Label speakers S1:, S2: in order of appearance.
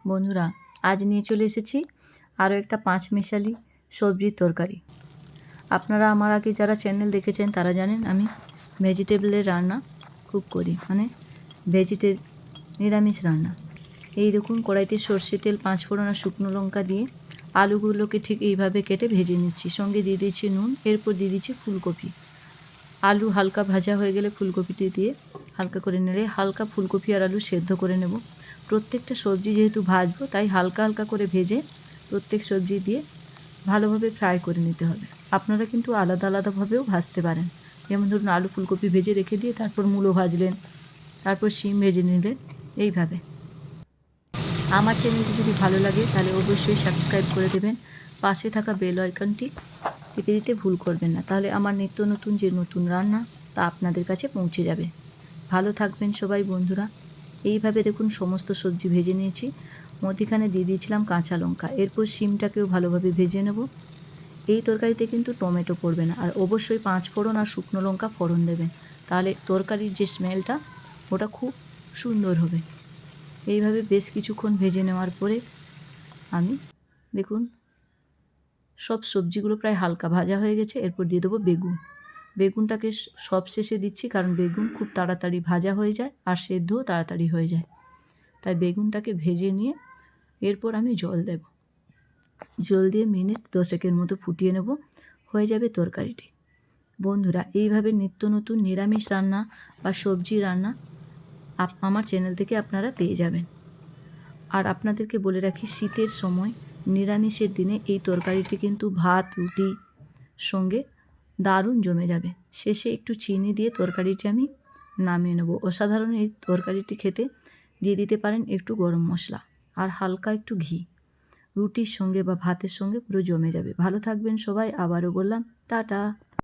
S1: বন্ধুরা, আজ নিয়ে চলে এসেছি আরও একটা পাঁচমেশালি সবজির তরকারি। আপনারা আমার আগে যারা চ্যানেল দেখেছেন তারা জানেন আমি ভেজিটেবলের রান্না খুব করি, মানে নিরামিষ রান্না। এই দেখুন, কড়াইতে সর্ষে তেল, 5 ফোড়ন আর শুকনো লঙ্কা দিয়ে আলুগুলোকে ঠিক এইভাবে কেটে ভেজে নিচ্ছি। সঙ্গে দিয়ে দিচ্ছি নুন, এরপর দিয়ে দিচ্ছি ফুলকপি। আলু হালকা ভাজা হয়ে গেলে ফুলকপিটি দিয়ে হালকা করে নেড়ে হালকা ফুলকপি আর আলু সেদ্ধ করে নেব। প্রত্যেকটা সবজি যেহেতু ভাজবো তাই হালকা হালকা করে ভেজে প্রত্যেক সবজি দিয়ে ভালোভাবে ফ্রাই করে নিতে হবে। আপনারা কিন্তু আলাদা আলাদাভাবেও ভাজতে পারেন। যেমন ধরুন, আলু ফুলকপি ভেজে রেখে দিয়ে তারপর মূলো ভাজলেন, তারপর শিম ভেজে নিলেন, এইভাবে। আমার চ্যানেলটি যদি ভালো লাগে তাহলে অবশ্যই সাবস্ক্রাইব করে দেবেন। পাশে থাকা বেল আইকনটি টিপে দিতে ভুল করবেন না, তাহলে আমার নিত্য নতুন যে নতুন রান্না তা আপনাদের কাছে পৌঁছে যাবে। ভালো থাকবেন সবাই বন্ধুরা। এইভাবে দেখুন সমস্ত সবজি ভেজে নিয়েছি, মধ্যিখানে দিয়ে দিয়েছিলাম কাঁচা লঙ্কা। এরপর শিমটাকেও ভালোভাবে ভেজে নেব। এই তরকারিতে কিন্তু টমেটো পড়বে না, আর অবশ্যই 5 ফোড়ন আর শুকনো লঙ্কা ফোড়ন দেবেন, তাহলে তরকারির যে স্মেলটা ওটা খুব সুন্দর হবে। এইভাবে বেশ কিছুক্ষণ ভেজে নেওয়ার পরে আমি দেখুন সব সবজিগুলো প্রায় হালকা ভাজা হয়ে গেছে। এরপর দিয়ে দেবো বেগুন। বেগুনটাকে সব শেষে দিচ্ছি, কারণ বেগুন খুব তাড়াতাড়ি ভাজা হয়ে যায় আর সেদ্ধও তাড়াতাড়ি হয়ে যায়। তাই বেগুনটাকে ভেজে নিয়ে এরপর আমি জল দেব। জল দিয়ে মিনিট 10 মতো ফুটিয়ে নেব, হয়ে যাবে তরকারিটি। বন্ধুরা, এইভাবে নিত্য নতুন নিরামিষ রান্না বা সবজি রান্না আমার চ্যানেল থেকে আপনারা পেয়ে যাবেন। আর আপনাদেরকে বলে রাখি, শীতের সময় নিরামিষের দিনে এই তরকারিটি কিন্তু ভাত রুটি সঙ্গে দারুণ জমে যাবে। শেষে একটু চিনি দিয়ে তরকারিটি আমি নামিয়ে নেব। অসাধারণ এই তরকারিটি খেতে। দিয়ে দিতে পারেন একটু গরম মশলা আর হালকা একটু ঘি। রুটির সঙ্গে বা ভাতের সঙ্গে পুরো জমে যাবে। ভালো থাকবেন সবাই। আবারও বললাম টাটা।